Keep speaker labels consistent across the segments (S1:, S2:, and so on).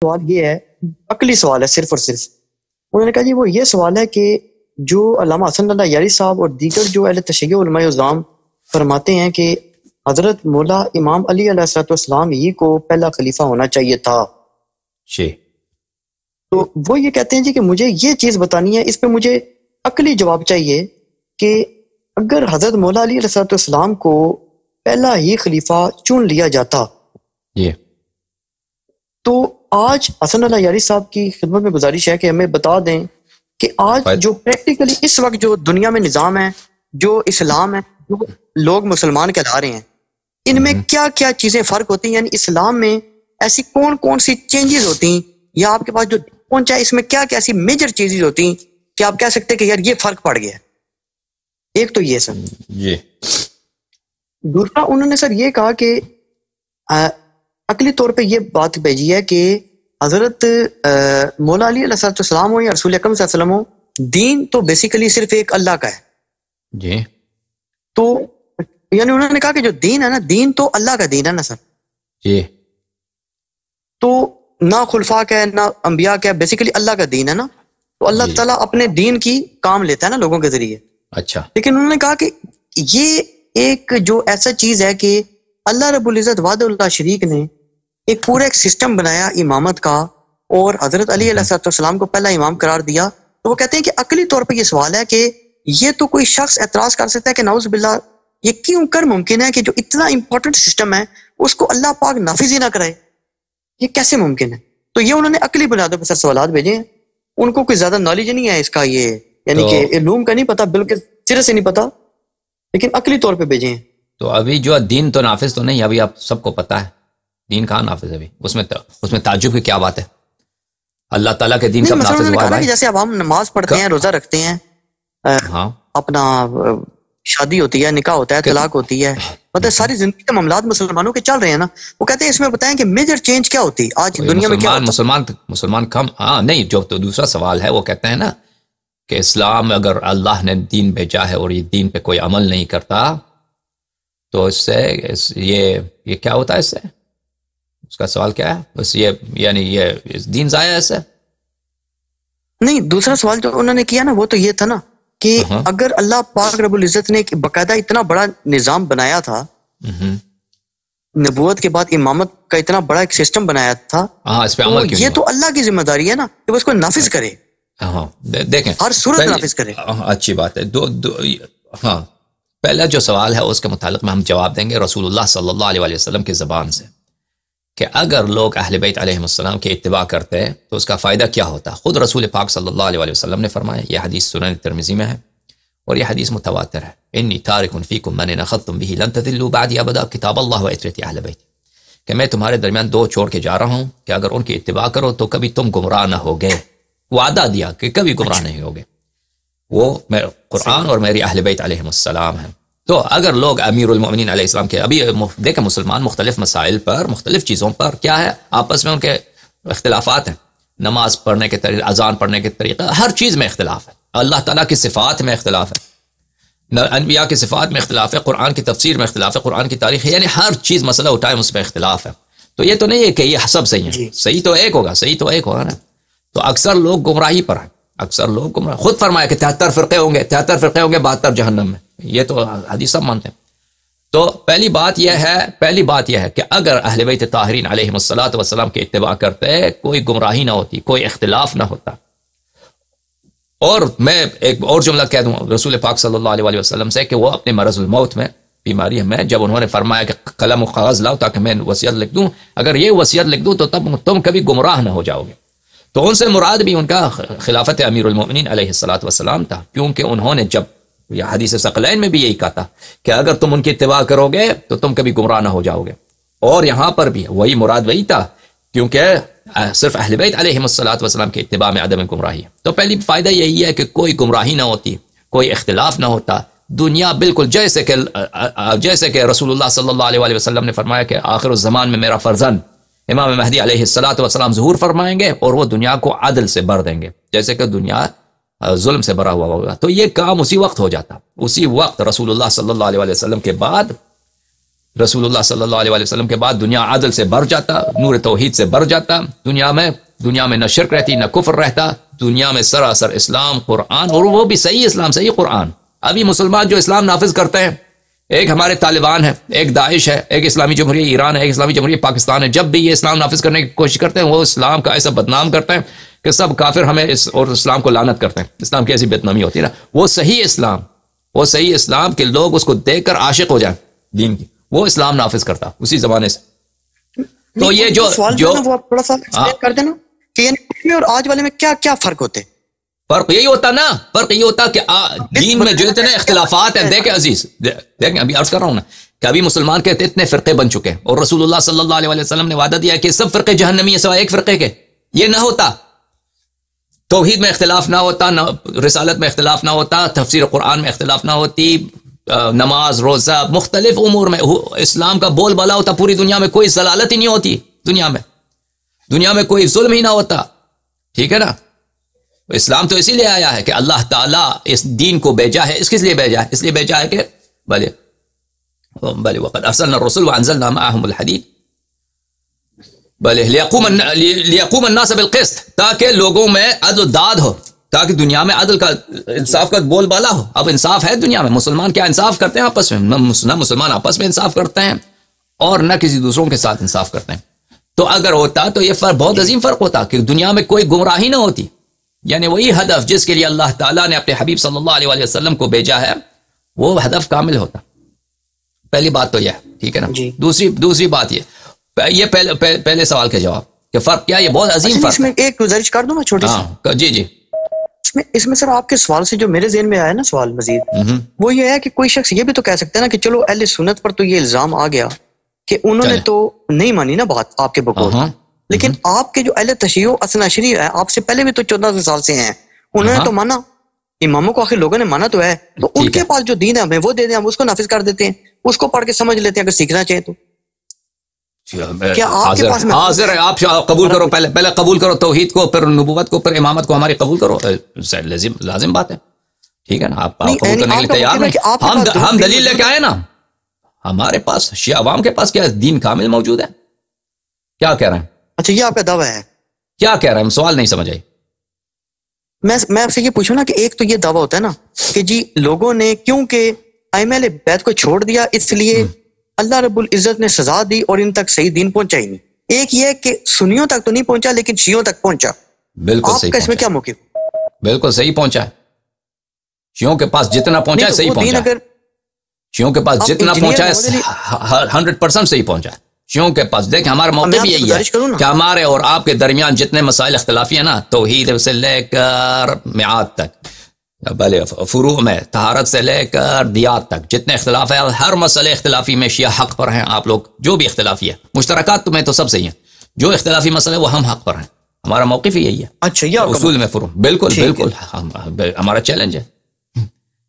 S1: سوال یہ ہے، عقلی سوال ہے صرف اور صرف. انہوں نے کہا جی وہ یہ سوال ہے کہ جو علامہ حسن اللہ یاری صاحب اور دیگر جو اہل تشیع علماء اعظام فرماتے ہیں کہ حضرت مولا امام علی علیہ السلام ہی کو پہلا خلیفہ ہونا چاہیے تھا،
S2: جی
S1: تو وہ یہ کہتے ہیں جی کہ مجھے یہ چیز بتانی ہے، اس پہ مجھے عقلی جواب چاہیے کہ اگر حضرت مولا علی علیہ السلام کو پہلا ہی خلیفہ چن لیا جاتا
S2: جی
S1: تو آج حسن اللہ یاری صاحب کی خدمت میں گزارش ہے کہ ہمیں بتا دیں کہ آج جو پریکٹیکلی اس وقت جو دنیا میں نظام ہے، جو اسلام ہے، جو لوگ مسلمان کہلا رہے ہیں، ان میں کیا کیا چیزیں فرق ہوتی ہیں، یعنی اسلام میں ایسی کون کون سی چینجز ہوتی ہیں، یا آپ کے پاس جو پہنچا ہے اس میں کیا کیا ایسی میجر چیزیں ہوتی ہیں کہ آپ کہہ سکتے ہیں کہ یار یہ فرق پڑ گیا. ایک تو یہ سر.
S2: جی
S1: دوسرا انہوں نے سر یہ کہا کہ عقلی طور پہ یہ بات بھیجی ہے کہ حضرت مولا علی علیہ السلام ہو یا رسول اکرم صلی اللہ علیہ وسلم ہو، دین تو بیسیکلی صرف ایک اللہ کا ہے.
S2: جی
S1: تو یعنی انہوں نے کہا کہ جو دین ہے نا، دین تو اللہ کا دین ہے نا سر.
S2: جی
S1: تو نہ خلفاء کا ہے نہ انبیاء کا ہے، بیسیکلی اللہ کا دین ہے نا. تو اللہ تعالیٰ اپنے دین کی کام لیتا ہے نا لوگوں کے ذریعے.
S2: اچھا،
S1: لیکن انہوں نے کہا کہ یہ ایک جو ایسا چیز ہے کہ اللہ رب العزت وحدہ اللہ شریک نے ایک پورا ایک سسٹم بنایا امامت کا، اور حضرت علی علیہ السلام کو پہلا امام قرار دیا. تو وہ کہتے ہیں کہ عقلی طور پہ یہ سوال ہے کہ یہ تو کوئی شخص اعتراض کر سکتا ہے کہ نعوذ باللہ یہ کیوں کر ممکن ہے کہ جو اتنا امپورٹنٹ سسٹم ہے اس کو اللہ پاک نافذ ہی نہ کرائے، یہ کیسے ممکن ہے؟ تو یہ انہوں نے عقلی بنیادوں پر سر سوالات بھیجے ہیں. ان کو کوئی زیادہ نالج نہیں ہے اس کا، یہ یعنی کہ علوم کا نہیں پتا، بالکل سرے سے نہیں پتا، لیکن عقلی طور پہ بھیجے ہیں.
S2: تو ابھی جو دین تو نافذ تو نہیں، ابھی آپ سب کو پتا ہے دین کہاں نافذ ہے ابھی. اس میں تعجب کی کیا بات ہے؟ اللہ تعالیٰ کے دین کب نافذ ہوا ہے؟
S1: جیسے اب ہم نماز پڑھتے ہیں، روزہ رکھتے ہیں،
S2: ہاں
S1: اپنا شادی ہوتی ہے، نکاح ہوتا ہے، طلاق ہوتی ہے، مطلب ساری زندگی کے معاملات مسلمانوں کے چل رہے ہیں نا. وہ کہتے ہیں اس میں بتائیں کہ میجر چینج کیا ہوتی آج دنیا میں، کیا
S2: مسلمان کم. ہاں نہیں، جو تو دوسرا سوال ہے وہ کہتے ہیں نا کہ اسلام اگر اللہ نے دین بھیجا ہے اور یہ دین پہ کوئی عمل نہیں کرتا تو اس سے یہ کیا ہوتا ہے؟ اس سے اس کا سوال کیا ہے؟ بس یہ یعنی یہ دین ضائع ہے اس سے؟
S1: نہیں، دوسرا سوال جو انہوں نے کیا نا وہ تو یہ تھا نا کہ اگر اللہ پاک رب العزت نے باقاعدہ اتنا بڑا نظام بنایا تھا، نبوت کے بعد امامت کا اتنا بڑا ایک سسٹم بنایا تھا،
S2: اس پہ عمل کیوں؟
S1: یہ تو اللہ کی ذمہ داری ہے نا کہ وہ اس کو نافذ کرے،
S2: دیکھیں
S1: ہر صورت نافذ کرے.
S2: اچھی بات ہے. ہاں پہلا جو سوال ہے اس کے متعلق میں ہم جواب دیں گے رسول اللہ صلی اللہ علیہ وسلم کی زبان سے کہ اگر لوگ اہل بیت علیہ السلام کی اتباع کرتے ہیں تو اس کا فائدہ کیا ہوتا. خود رسول پاک صلی اللہ علیہ وسلم نے فرمایا، یہ حدیث سنن ترمذی میں ہے اور یہ حدیث متواتر ہے، انی تارک فیکم من اخذتم به لن تضلوا بعدی ابدا کتاب اللہ و عترتی اہل بیت، کہ میں تمہارے درمیان دو چھوڑ کے جا رہا ہوں کہ اگر ان کی اتباع کرو تو کبھی تم گمراہ نہ ہوگے. وعدہ دیا کہ کبھی گمراہ نہیں ہوگے، وہ قرآن اور میری اہل بیت علیہ السلام ہیں. تو اگر لوگ امیر المؤمنین علیہ السلام کے، ابھی دیکھیں مسلمان مختلف مسائل پر، مختلف چیزوں پر کیا ہے آپس میں ان کے اختلافات ہیں، نماز پڑھنے کے طریقے، اذان پڑھنے کے طریقے، ہر چیز میں اختلاف ہے. اللہ تعالیٰ کی صفات میں اختلاف ہے، انبیاء کی صفات میں اختلاف ہے، قرآن کی تفسیر میں اختلاف ہے، قرآن کی تاریخ، یعنی ہر چیز مسئلہ اٹھائے اس میں اختلاف ہے. تو یہ تو نہیں ہے کہ یہ سب صحیح ہے، صحیح تو ایک ہوگا، صحیح تو ایک ہوگا نا. تو اکثر لوگ گمراہی پر ہیں، اکثر لوگ گمراہ. خود فرمایا کہ 73 فرقے ہوں گے، 73 فرقے ہوں گے، 72 جہنم میں. یہ تو حدیث سب مانتے ہیں. تو پہلی بات یہ ہے کہ اگر اہل بیت طاہرین علیہم الصلوۃ والسلام کی اتباع کرتے کوئی گمراہی نہ ہوتی، کوئی اختلاف نہ ہوتا. اور میں ایک اور جملہ کہہ دوں رسول پاک صلی اللہ علیہ وسلم سے کہ وہ اپنے مرض الموت میں، بیماری میں، جب انہوں نے فرمایا کہ قلم و کاغذ لاؤ تاکہ میں وصیت لکھ دوں، اگر یہ وصیت لکھ دوں تو تب تم کبھی گمراہ نہ ہو جاؤ گے. تو ان سے مراد بھی ان کا خلافت امیر المؤمنین علیہ الصلوۃ والسلام تھا، کیونکہ انہوں نے جب یہ حدیث ثقلین میں بھی یہی کہا تھا کہ اگر تم ان کی اتباع کرو گے تو تم کبھی گمراہ نہ ہو جاؤ گے. اور یہاں پر بھی وہی مراد وہی تھا، کیونکہ صرف اہل بیت علیہ الصلوۃ والسلام کی اتباع میں عدم گمراہی ہے. تو پہلی فائدہ یہی ہے کہ کوئی گمراہی نہ ہوتی، کوئی اختلاف نہ ہوتا. دنیا بالکل جیسے کہ رسول اللہ صلی اللہ علیہ وسلم نے فرمایا کہ آخر الزمان میں میرا فرزند امام مہدی علیہ الصلوۃ والسلام ظہور فرمائیں گے اور وہ دنیا کو عدل سے بھر دیں گے، جیسے کہ دنیا ظلم سے بھرا ہوا ہوگا. تو یہ کام اسی وقت ہو جاتا، اسی وقت رسول اللہ صلی اللہ علیہ وسلم کے بعد رسول اللہ صلی اللہ علیہ وسلم کے بعد دنیا عدل سے بھر جاتا، نور توحید سے بھر جاتا، دنیا میں نہ شرک رہتی نہ کفر رہتا، دنیا میں سراسر اسلام قرآن، اور وہ بھی صحیح اسلام صحیح قرآن۔ ابھی مسلمان جو اسلام نافذ کرتے ہیں، ایک ہمارے طالبان ہے، ایک داعش ہے، ایک اسلامی جمہوریہ ایران ہے، ایک اسلامی جمہوریہ پاکستان ہے، جب بھی یہ اسلام نافذ کرنے کی کوشش کرتے ہیں وہ اسلام کا ایسا بدنام کرتے ہیں کہ سب کافر ہمیں اور اسلام کو لعنت کرتے ہیں۔ اسلام کی ایسی بدنامی ہوتی ہے نا، وہ صحیح اسلام کہ لوگ اس کو دیکھ کر عاشق ہو جائیں دین کی، وہ اسلام نافذ کرتا اسی زمانے سے۔ تو یہ جو
S1: وہ تھوڑا سا کر دینا کہ یعنی اور آج والے میں کیا فرق ہوتے ہیں؟
S2: فرق یہی ہوتا نا، فرق یہ ہوتا کہ دین میں جو اتنے اختلافات ہیں، دیکھیں عزیز، دیکھیں ابھی عرض کر رہا ہوں نا کہ ابھی مسلمان کے اتنے فرقے بن چکے ہیں، اور رسول اللہ صلی اللہ علیہ وسلم نے وعدہ دیا کہ سب فرقے جہنمی ہیں سوائے ایک فرقے کے۔ یہ نہ ہوتا، توحید میں اختلاف نہ ہوتا، رسالت میں اختلاف نہ ہوتا، تفسیر قرآن میں اختلاف نہ ہوتی، نماز روزہ مختلف امور میں اسلام کا بول بالا ہوتا، پوری دنیا میں کوئی ضلالت ہی نہیں ہوتی، دنیا میں کوئی ظلم ہی نہ ہوتا، ٹھیک ہے نا۔ اسلام تو اسی لیے آیا ہے کہ اللہ تعالیٰ اس دین کو بھیجا ہے، اس کس لیے بھیجا ہے؟ اس لیے بھیجا ہے کہ بھلے وقد ارسلنا الرسل وانزلنا معهم الحدید بھلے لیقوم الناس بالقسط، تاکہ لوگوں میں عدل داد ہو، تاکہ دنیا میں عدل کا انصاف کا بول بالا ہو۔ اب انصاف ہے دنیا میں، مسلمان کیا انصاف کرتے ہیں آپس میں؟ نہ مسلمان آپس میں انصاف کرتے ہیں اور نہ کسی دوسروں کے ساتھ انصاف کرتے ہیں۔ تو اگر ہوتا تو یہ فرق بہت عظیم فرق ہوتا کہ دنیا میں کوئی گمراہی نہ ہوتی، یعنی وہی ہدف جس کے لیے اللہ تعالیٰ نے اپنے حبیب صلی اللہ علیہ وسلم کو بھیجا ہے وہ ہدف کامل ہوتا۔ پہلی بات تو یہ ہے، ٹھیک ہے نا جی۔ دوسری بات یہ پہلے سوال کا جواب کہ فرق کیا، یہ بہت عظیم فرق۔
S1: اس میں ایک گزارش کر دوں میں چھوٹی سی؟
S2: جی
S1: اس میں سر آپ کے سوال سے جو میرے ذہن میں آیا نا سوال مزید، وہ یہ ہے کہ کوئی شخص یہ بھی تو کہہ سکتا ہے نا کہ چلو اہل سنت پر تو یہ الزام آ گیا کہ انہوں نے تو نہیں مانی نا بات آپ کے بقول، لیکن آپ کے جو اہل تشیع اثناعشری ہے آپ سے پہلے بھی تو 14 سال سے ہیں، انہوں نے تو مانا، اماموں کو آخر لوگوں نے مانا تو ہے، تو ان کے پاس جو دین ہے ہمیں وہ دے دیں، ہم اس کو نافذ کر دیتے ہیں، اس کو پڑھ کے سمجھ لیتے ہیں اگر سیکھنا چاہیں تو۔ کیا آپ کے پاس
S2: حاضر ہے؟ آپ قبول کرو، پہلے قبول کرو توحید کو، پھر نبوت کو، پھر امامت کو ہماری قبول کرو، لازم بات ہے، ٹھیک ہے نا۔ آپ قبول کرنے کے لیے تیار ہیں، ہم دلیل لے کے آئے نا، ہمارے پاس شیعہ عوام کے پاس کیا دین کامل موجود ہے؟ کیا کہہ رہے ہیں؟
S1: اچھا یہ آپ کا دعویٰ ہے؟
S2: کیا کہہ رہے ہیں؟ سوال نہیں سمجھ آئی۔
S1: میں آپ سے یہ پوچھوں نا کہ ایک تو یہ دعویٰ ہوتا ہے نا کہ جی لوگوں نے کیونکہ ائمہ اہل بیت کو چھوڑ دیا اس لیے اللہ رب العزت نے سزا دی اور ان تک صحیح دین پہنچا ہی نہیں۔ ایک یہ کہ سنیوں تک تو نہیں پہنچا لیکن شیعوں تک پہنچا،
S2: بالکل
S1: آپ کا اس میں کیا موقف؟
S2: بالکل صحیح پہنچا ہے، شیعوں کے پاس جتنا پہنچا ہے صحیح پہنچا ہے، شیعوں کے پاس جتنا پہنچا ہے 100% صحیح پہنچا ہے شیعوں کے پاس۔ دیکھیں ہمارا موقف یہی ہے کہ ہمارے اور آپ کے درمیان جتنے مسائل اختلافی ہیں نا، توحید سے لے کر میعاد تک، بھلے فروع میں طہارت سے لے کر دیات تک جتنے اختلاف ہے، ہر مسئلے اختلافی میں شیعہ حق پر ہیں، آپ لوگ جو بھی اختلافی ہے، مشترکات تمہیں تو سب صحیح ہیں، جو اختلافی مسئلے وہ ہم حق پر ہیں، ہمارا موقف ہی یہی ہے۔
S1: اچھا یہ
S2: اصول میں فروع، بالکل ہمارا چیلنج ہے۔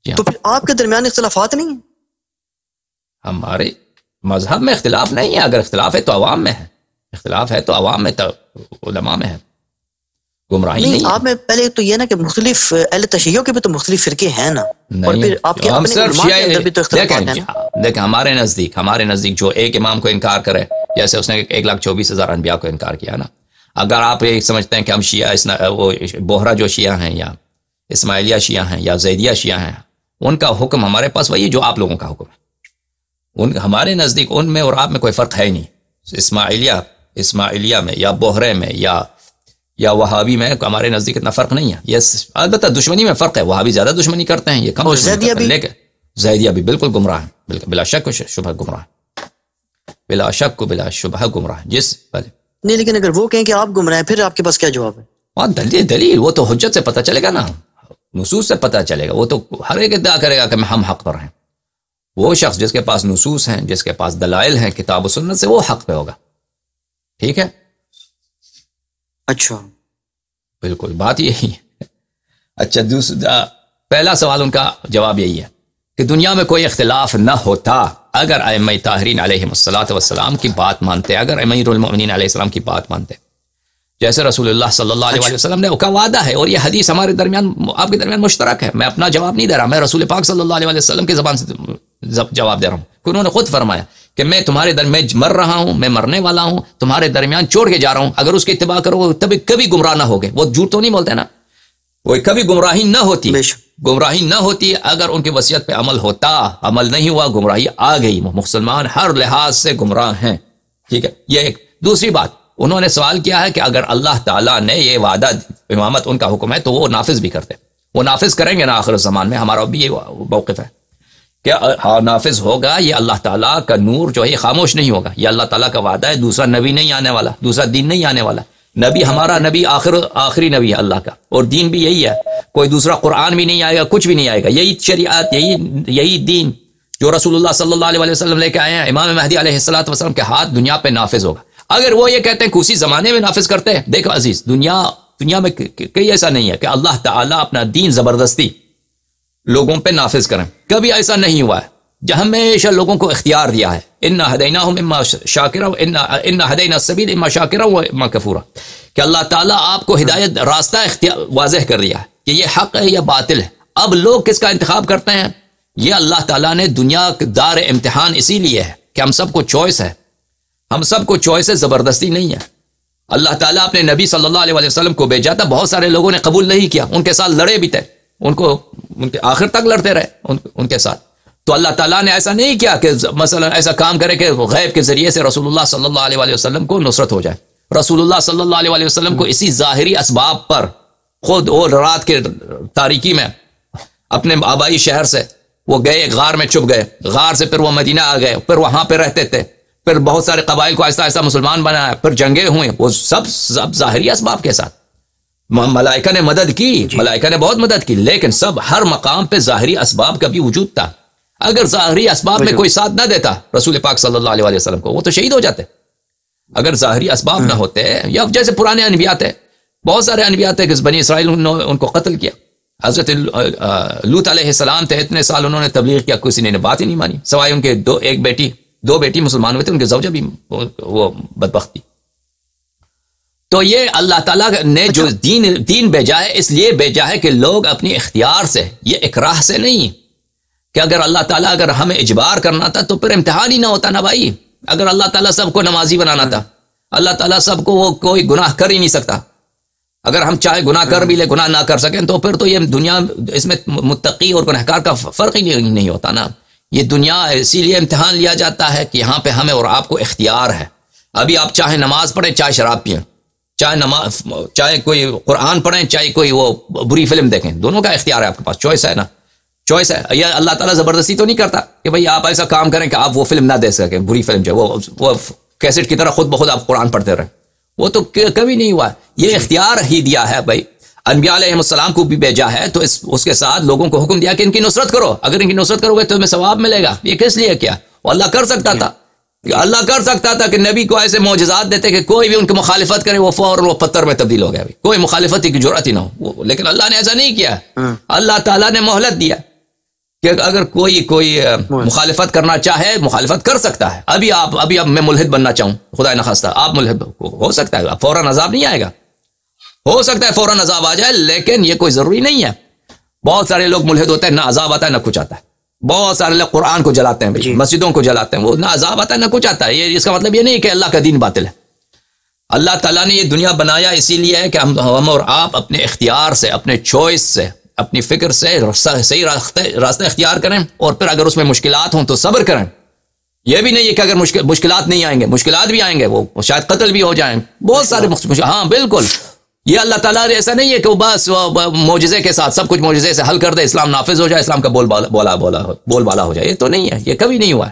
S1: تو پھر آپ کے درمیان اختلافات نہیں ہیں؟
S2: ہمارے مذہب میں اختلاف نہیں ہے، اگر اختلاف ہے تو عوام میں ہے، اختلاف ہے تو عوام میں، تو علماء میں ہے، گمراہی نہیں۔
S1: آپ میں پہلے تو یہ نا کہ مختلف اہل تشیع کے بھی تو مختلف فرقے ہیں نا، اور پھر آپ کے اپنے علماء کے اندر بھی تو اختلافات ہیں۔
S2: دیکھیں ہمارے نزدیک جو ایک امام کو انکار کرے، جیسے اس نے 1,24,000 انبیاء کو انکار کیا نا، اگر آپ یہ سمجھتے ہیں کہ ہم شیعہ وہ بوہرا جو شیعہ ہیں یا اسماعیلیہ شیعہ ہیں یا زیدیہ شیعہ ہیں، ان کا حکم ہمارے پاس وہی جو آپ لوگوں کا حکم ہے، ہمارے نزدیک ان میں اور آپ میں کوئی فرق ہے ہی نہیں۔ اسماعیلیہ میں یا بوہرے میں یا وہابی میں ہمارے نزدیک اتنا فرق نہیں ہے۔ یہ البتہ دشمنی میں فرق ہے، وہابی زیادہ دشمنی کرتے ہیں، یہ کم دشمنی کرتے ہیں، لیکن زیدیہ بھی بالکل گمراہ ہیں، بلا شک و شبہ گمراہ، بلا شک و بلا شبہ گمراہ۔
S1: نہیں لیکن اگر وہ کہیں کہ آپ گمراہ ہیں، پھر آپ کے پاس کیا جواب ہے؟
S2: دلیل وہ تو حجت سے پتہ چلے گا نا، نصوص سے پتہ چلے گا، وہ تو ہر ایک ادعا کرے گا کہ ہم حق پر ہیں۔ وہ شخص جس کے پاس نصوص ہیں، جس کے پاس دلائل ہیں کتاب و سنت سے، وہ حق پہ ہوگا، ٹھیک ہے؟
S1: اچھا
S2: بالکل بات یہی ہے۔ اچھا پہلا سوال ان کا جواب یہی ہے کہ دنیا میں کوئی اختلاف نہ ہوتا اگر ائمہ طاہرین علیہم الصلوۃ والسلام کی بات مانتے، اگر امیر المؤمنین علیہ السلام کی بات مانتے، جیسے رسول اللہ صلی اللہ علیہ وسلم نے کا وعدہ ہے، اور یہ حدیث ہمارے درمیان آپ کے درمیان مشترک ہے۔ میں اپنا جواب نہیں دے رہا، میں رسول پاک صلی اللہ علیہ وسلم کی زبان سے جواب دے رہا ہوں کہ انہوں نے خود فرمایا کہ میں تمہارے میں مر رہا ہوں، میں مرنے والا ہوں، تمہارے درمیان چھوڑ کے جا رہا ہوں، اگر اس کی اتباع کرو تبھی کبھی گمراہ نہ ہوگے. وہ جھوٹ تو نہیں بولتے نا، وہ کبھی گمراہی نہ ہوتی، گمراہی نہ ہوتی. اگر ان کی وصیت پہ عمل ہوتا، عمل نہیں ہوا، گمراہی آ گئی. مسلمان ہر لحاظ سے گمراہ ہیں. ٹھیک ہے، یہ ایک. دوسری بات، انہوں نے سوال کیا ہے کہ اگر اللہ تعالیٰ نے یہ وعدہ، امامت ان کا حکم ہے، تو وہ نافذ بھی کرتے، وہ نافذ کریں گے نا آخر زمان میں. ہمارا بھی یہ موقف ہے کہ ہاں نافذ ہوگا. یہ اللہ تعالیٰ کا نور جو ہے یہ خاموش نہیں ہوگا. یہ اللہ تعالیٰ کا وعدہ ہے. دوسرا نبی نہیں آنے والا، دوسرا دین نہیں آنے والا. نبی ہمارا نبی آخری نبی ہے اللہ کا، اور دین بھی یہی ہے. کوئی دوسرا قرآن بھی نہیں آئے گا، کچھ بھی نہیں آئے گا. یہی شریعت، یہی دین جو رسول اللہ صلی اللہ علیہ وسلم لے کے آئے ہیں، امام مہدی علیہ السلام کے ہاتھ دنیا پہ نافذ ہوگا. اگر وہ یہ کہتے ہیں کہ اسی زمانے میں نافذ کرتے ہیں، دیکھو عزیز، دنیا میں کئی ایسا نہیں ہے کہ اللہ تعالیٰ اپنا دین زبردستی لوگوں پہ نافذ کریں. کبھی ایسا نہیں ہوا ہے. ہمیشہ لوگوں کو اختیار دیا ہے. انا ہدیناہم اما شاکرا انا ہدینا السبیل اما شاکرا و اما کفورا، کہ اللہ تعالیٰ آپ کو ہدایت راستہ واضح کر دیا ہے کہ یہ حق ہے یا باطل ہے. اب لوگ کس کا انتخاب کرتے ہیں؟ یہ اللہ تعالیٰ نے دنیا دار امتحان اسی لیے ہے کہ ہم سب کو چوائس ہے. ہم سب کو چوائس ہے، زبردستی نہیں ہے. اللہ تعالیٰ اپنے نبی صلی اللہ علیہ وسلم کو بھیجا تھا، بہت سارے لوگوں نے قبول نہیں کیا، ان کے ساتھ لڑے بھی تھے، ان کے آخر تک لڑتے رہے ان کے ساتھ. تو اللہ تعالیٰ نے ایسا نہیں کیا کہ مثلا ایسا کام کرے کہ غیب کے ذریعے سے رسول اللہ صلی اللہ علیہ وسلم کو نصرت ہو جائے. رسول اللہ صلی اللہ علیہ وسلم کو اسی ظاہری اسباب پر خود اور رات کے تاریکی میں اپنے آبائی شہر سے وہ گئے، غار میں چھپ گئے، غار سے پھر وہ مدینہ آ گئے، پھر وہاں پہ رہتے تھے، پھر بہت سارے قبائل کو ایسا مسلمان بنایا، پھر جنگیں ہوئیں، وہ سب ظاہری اسباب کے ساتھ. ملائکہ نے مدد کی، ملائکہ نے بہت مدد کی، لیکن سب ہر مقام پہ ظاہری اسباب کا بھی وجود تھا. اگر ظاہری اسباب میں کوئی ساتھ نہ دیتا رسول پاک صلی اللہ علیہ وسلم کو، وہ تو شہید ہو جاتے. اگر ظاہری اسباب نہ ہوتے، یا جیسے پرانے انبیاء تھے، بہت سارے انبیاء تھے کہ بنی اسرائیل ان کو قتل کیا. حضرت لوط علیہ السلام تھے، اتنے سال انہوں نے تبلیغ کیا، کسی نے بات ہی نہیں مانی، سوائے ان کے دو بیٹی مسلمان ہوئے تھے، ان کے زوجہ بھی وہ بدبخت تھی. تو یہ اللہ تعالیٰ نے جو دین بھیجا ہے، اس لیے بھیجا ہے کہ لوگ اپنی اختیار سے، یہ اکراہ سے نہیں، کہ اگر اللہ تعالیٰ اگر ہمیں اجبار کرنا تھا تو پھر امتحان ہی نہ ہوتا نا بھائی. اگر اللہ تعالیٰ سب کو نمازی بنانا تھا، اللہ تعالیٰ سب کو وہ کوئی گناہ کر ہی نہیں سکتا. اگر ہم چاہے گناہ کر بھی لے، گناہ نہ کر سکیں، تو پھر تو یہ دنیا، اس میں متقی اور گنہگار کا فرق ہی نہیں ہوتا نا. یہ دنیا اسی لیے امتحان لیا جاتا ہے کہ یہاں پہ ہمیں اور آپ کو اختیار ہے. ابھی آپ چاہے نماز پڑھیں، چاہے شراب پئیں، چاہے کوئی قرآن پڑھیں، چاہے کوئی وہ بری فلم دیکھیں، دونوں کا اختیار ہے آپ کے پاس، چوائس ہے نا، چوائس ہے. یہ اللہ تعالیٰ زبردستی تو نہیں کرتا کہ بھئی آپ ایسا کام کریں کہ آپ وہ فلم نہ دیکھ سکیں، بری فلم جو وہ کیسٹ کی طرح خود بخود آپ قرآن پڑھتے رہیں. وہ تو کبھی نہیں ہوا. یہ اختیار ہی دیا ہے بھائی. انبیاء علیہ السلام کو بھی بھیجا ہے، تو اس کے ساتھ لوگوں کو حکم دیا کہ ان کی نصرت کرو. اگر ان کی نصرت کرو گے تو تمہیں ثواب ملے گا. یہ کس لیے کیا؟ وہ اللہ کر سکتا تھا. اللہ کر سکتا تھا کہ نبی کو ایسے معجزات دیتے کہ کوئی بھی ان کی مخالفت کرے وہ فوراً وہ پتھر میں تبدیل ہو گیا، کوئی مخالفت کی جرأت ہی نہ ہو. لیکن اللہ نے ایسا نہیں کیا. اللہ تعالیٰ نے مہلت دیا کہ اگر کوئی مخالفت کرنا چاہے، مخالفت کر سکتا ہے. ابھی میں ملحد بننا چاہوں، خدا نخواستہ آپ ملحد ہو سکتا ہے، فوراً عذاب نہیں آئے گا. ہو سکتا ہے فوراً عذاب آ جائے، لیکن یہ کوئی ضروری نہیں ہے. بہت سارے لوگ ملحد ہوتے ہیں، نہ عذاب آتا ہے نہ کچھ آتا ہے. بہت سارے لوگ قرآن کو جلاتے ہیں، مسجدوں کو جلاتے ہیں، وہ نہ عذاب آتا ہے نہ کچھ آتا ہے. یہ اس کا مطلب یہ نہیں کہ اللہ کا دین باطل ہے. اللہ تعالیٰ نے یہ دنیا بنایا اسی لیے ہے کہ ہم اور آپ اپنے اختیار سے، اپنے چوائس سے، اپنی فکر سے صحیح راستہ اختیار کریں، اور پھر اگر اس میں مشکلات ہوں تو صبر کریں. یہ بھی نہیں ہے کہ اگر مشکلات نہیں آئیں گے، مشکلات بھی آئیں گے، وہ شاید قتل بھی ہو جائیں، بہت سارے ہاں بالکل. یہ اللہ تعالیٰ نے ایسا نہیں ہے کہ وہ بس معجزے کے ساتھ سب کچھ معجزے سے حل کر دے، اسلام نافذ ہو جائے، اسلام کا بول بالا ہو جائے. یہ تو نہیں ہے، یہ کبھی نہیں ہوا ہے.